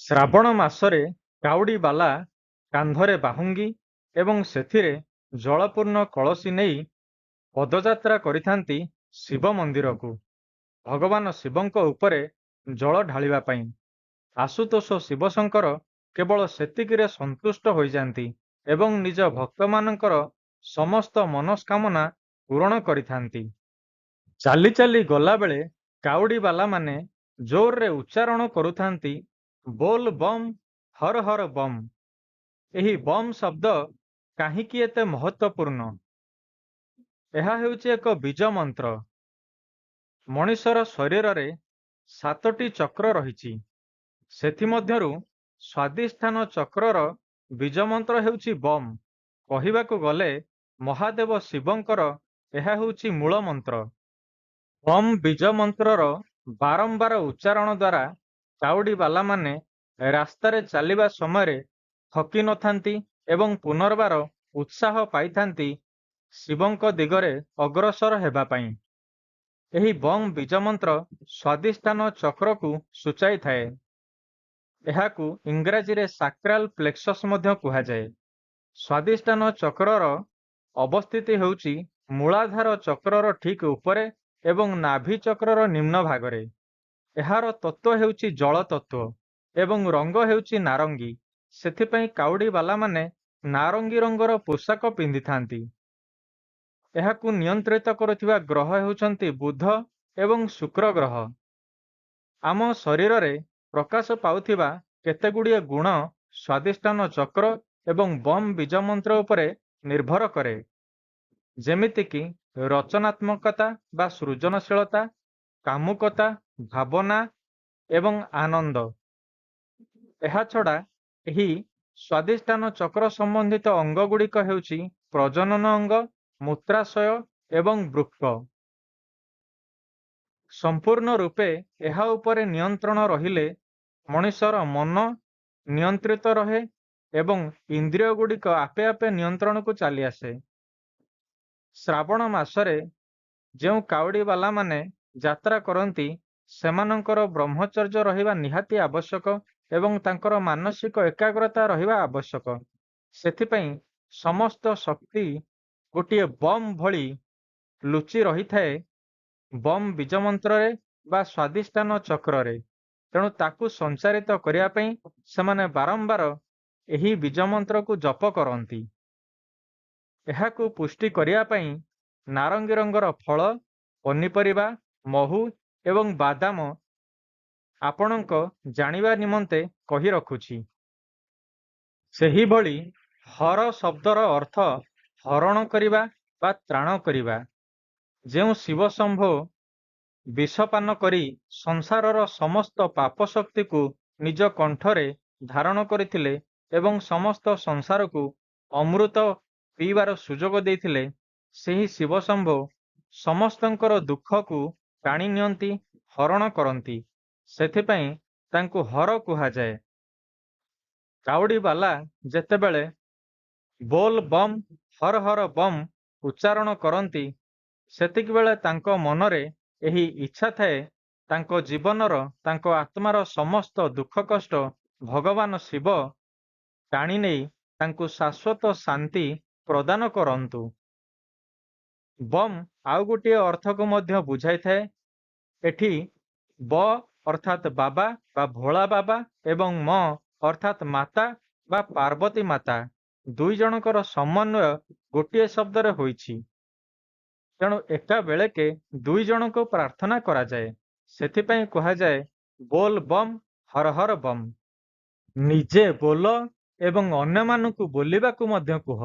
ଶ୍ରାବଣ ମାସରେ କାଉଡ଼ିବାଲା କାନ୍ଧରେ ବାହୁଙ୍ଗି ଏବଂ ସେଥିରେ ଜଳପୂର୍ଣ୍ଣ କଳସୀ ନେଇ ପଦଯାତ୍ରା କରିଥାନ୍ତି ଶିବ ମନ୍ଦିରକୁ ଭଗବାନ ଶିବଙ୍କ ଉପରେ ଜଳ ଢାଳିବା ପାଇଁ। ଆଶୁତୋଷ ଶିବଶଙ୍କର କେବଳ ସେତିକିରେ ସନ୍ତୁଷ୍ଟ ହୋଇଯାନ୍ତି ଏବଂ ନିଜ ଭକ୍ତମାନଙ୍କର ସମସ୍ତ ମନସ୍କାମନା ପୂରଣ କରିଥାନ୍ତି। ଚାଲି ଚାଲି ଗଲାବେଳେ କାଉଡ଼ିବାଲାମାନେ ଜୋରରେ ଉଚ୍ଚାରଣ କରୁଥାନ୍ତି ବୋଲ ବମ୍ ହର ହର ବମ୍। ଏହି ବମ୍ ଶବ୍ଦ କାହିଁକି ଏତେ ମହତ୍ତ୍ୱପୂର୍ଣ୍ଣ? ଏହା ହେଉଛି ଏକ ବୀଜ ମନ୍ତ୍ର। ମଣିଷର ଶରୀରରେ 7ଟି ଚକ୍ର ରହିଛି। ସେଥିମଧ୍ୟରୁ ସ୍ୱାଦିଷ୍ଠାନ ଚକ୍ରର ବୀଜ ମନ୍ତ୍ର ହେଉଛି ବମ୍। କହିବାକୁ ଗଲେ ମହାଦେବ ଶିବଙ୍କର ଏହା ହେଉଛି ମୂଳ ମନ୍ତ୍ର। ବମ୍ ବୀଜ ମନ୍ତ୍ରର ବାରମ୍ବାର ଉଚ୍ଚାରଣ ଦ୍ୱାରା କାଉଡ଼ିବାଲାମାନେ ରାସ୍ତାରେ ଚାଲିବା ସମୟରେ ଥକି ନଥାନ୍ତି ଏବଂ ପୁନର୍ବାର ଉତ୍ସାହ ପାଇଥାନ୍ତି ଶିବଙ୍କ ଦିଗରେ ଅଗ୍ରସର ହେବା ପାଇଁ। ଏହି ବମ୍ ବୀଜମନ୍ତ୍ର ସ୍ୱାଦିଷ୍ଠାନ ଚକ୍ରକୁ ସୂଚାଇଥାଏ। ଏହାକୁ ଇଂରାଜୀରେ ସାକ୍ରାଲ ପ୍ଲେକ୍ସସ୍ ମଧ୍ୟ କୁହାଯାଏ। ସ୍ୱାଦିଷ୍ଠାନ ଚକ୍ରର ଅବସ୍ଥିତି ହେଉଛି ମୂଳାଧାର ଚକ୍ରର ଠିକ୍ ଉପରେ ଏବଂ ନାଭି ଚକ୍ରର ନିମ୍ନ ଭାଗରେ। ଏହାର ତତ୍ତ୍ୱ ହେଉଛି ଜଳ ତତ୍ତ୍ୱ ଏବଂ ରଙ୍ଗ ହେଉଛି ନାରଙ୍ଗୀ। ସେଥିପାଇଁ କାଉଡ଼ିବାଲାମାନେ ନାରଙ୍ଗୀ ରଙ୍ଗର ପୋଷାକ ପିନ୍ଧିଥାନ୍ତି। ଏହାକୁ ନିୟନ୍ତ୍ରିତ କରୁଥିବା ଗ୍ରହ ହେଉଛନ୍ତି ବୁଧ ଏବଂ ଶୁକ୍ର ଗ୍ରହ। ଆମ ଶରୀରରେ ପ୍ରକାଶ ପାଉଥିବା କେତେଗୁଡ଼ିଏ ଗୁଣ ସ୍ୱାଦିଷ୍ଠାନ ଚକ୍ର ଏବଂ ବମ୍ ବୀଜମନ୍ତ୍ର ଉପରେ ନିର୍ଭର କରେ, ଯେମିତିକି ରଚନାତ୍ମକତା ବା ସୃଜନଶୀଳତା, କାମୁକତା, ଭାବନା ଏବଂ ଆନନ୍ଦ। ଏହାଛଡ଼ା ଏହି ସ୍ୱାଦିଷ୍ଠାନ ଚକ୍ର ସମ୍ବନ୍ଧିତ ଅଙ୍ଗଗୁଡ଼ିକ ହେଉଛି ପ୍ରଜନନ ଅଙ୍ଗ, ମୂତ୍ରାଶୟ ଏବଂ ବୃକ୍କ। ସମ୍ପୂର୍ଣ୍ଣ ରୂପେ ଏହା ଉପରେ ନିୟନ୍ତ୍ରଣ ରହିଲେ ମଣିଷର ମନ ନିୟନ୍ତ୍ରିତ ରହେ ଏବଂ ଇନ୍ଦ୍ରିୟଗୁଡ଼ିକ ଆପେ ଆପେ ନିୟନ୍ତ୍ରଣକୁ ଚାଲିଆସେ। ଶ୍ରାବଣ ମାସରେ ଯେଉଁ କାଉଡ଼ିବାଲାମାନେ ଯାତ୍ରା କରନ୍ତି ସେମାନଙ୍କର ବ୍ରହ୍ମଚର୍ଯ୍ୟ ରହିବା ନିହାତି ଆବଶ୍ୟକ ଏବଂ ତାଙ୍କର ମାନସିକ ଏକାଗ୍ରତା ରହିବା ଆବଶ୍ୟକ। ସେଥିପାଇଁ ସମସ୍ତ ଶକ୍ତି ଗୋଟିଏ ବମ୍ ଭଳି ଲୁଚି ରହିଥାଏ ବମ୍ ବୀଜମନ୍ତ୍ରରେ ବା ସ୍ୱାଦିଷ୍ଠାନ ଚକ୍ରରେ। ତେଣୁ ତାକୁ ସଞ୍ଚାରିତ କରିବା ପାଇଁ ସେମାନେ ବାରମ୍ବାର ଏହି ବୀଜମନ୍ତ୍ରକୁ ଜପ କରନ୍ତି। ଏହାକୁ ପୁଷ୍ଟି କରିବା ପାଇଁ ନାରଙ୍ଗୀ ରଙ୍ଗର ଫଳ, ପନିପରିବା, ମହୁ ଏବଂ ବାଦାମ ଆପଣଙ୍କ ଜାଣିବା ନିମନ୍ତେ କହି ରଖୁଛି। ସେହିଭଳି ହର ଶବ୍ଦର ଅର୍ଥ ହରଣ କରିବା ବା ତ୍ରାଣ କରିବା। ଯେଉଁ ଶିବଶମ୍ଭୋ ବିଷପାନ କରି ସଂସାରର ସମସ୍ତ ପାପ ଶକ୍ତିକୁ ନିଜ କଣ୍ଠରେ ଧାରଣ କରିଥିଲେ ଏବଂ ସମସ୍ତ ସଂସାରକୁ ଅମୃତ ପିଇବାର ସୁଯୋଗ ଦେଇଥିଲେ, ସେହି ଶିବଶମ୍ଭୋ ସମସ୍ତଙ୍କର ଦୁଃଖକୁ ଟାଣି ନିଅନ୍ତି, ହରଣ କରନ୍ତି। ସେଥିପାଇଁ ତାଙ୍କୁ ହର କୁହାଯାଏ। କାଉଡ଼ିବାଲା ଯେତେବେଳେ ବୋଲ ବମ୍ ହର ହର ବମ୍ ଉଚ୍ଚାରଣ କରନ୍ତି, ସେତିକିବେଳେ ତାଙ୍କ ମନରେ ଏହି ଇଚ୍ଛା ଥାଏ ତାଙ୍କ ଜୀବନର ତାଙ୍କ ଆତ୍ମାର ସମସ୍ତ ଦୁଃଖ କଷ୍ଟ ଭଗବାନ ଶିବ ଟାଣି ନେଇ ତାଙ୍କୁ ଶାଶ୍ୱତ ଶାନ୍ତି ପ୍ରଦାନ କରନ୍ତୁ। ବମ୍ ଆଉ ଗୋଟିଏ ଅର୍ଥକୁ ମଧ୍ୟ ବୁଝାଇଥାଏ। ଏଠି ବ ଅର୍ଥାତ୍ ବାବା ବା ଭୋଳା ବାବା ଏବଂ ମ ଅର୍ଥାତ୍ ମାତା ବା ପାର୍ବତୀ ମାତା ଦୁଇ ଜଣଙ୍କର ସମନ୍ୱୟ ଗୋଟିଏ ଶବ୍ଦରେ ହୋଇଛି। ତେଣୁ ଏକା ବେଳେକେ ଦୁଇ ଜଣଙ୍କୁ ପ୍ରାର୍ଥନା କରାଯାଏ। ସେଥିପାଇଁ କୁହାଯାଏ ବୋଲ ବମ୍ ହର ହର ବମ୍। ନିଜେ ବୋଲ ଏବଂ ଅନ୍ୟମାନଙ୍କୁ ବୋଲିବାକୁ ମଧ୍ୟ କୁହ।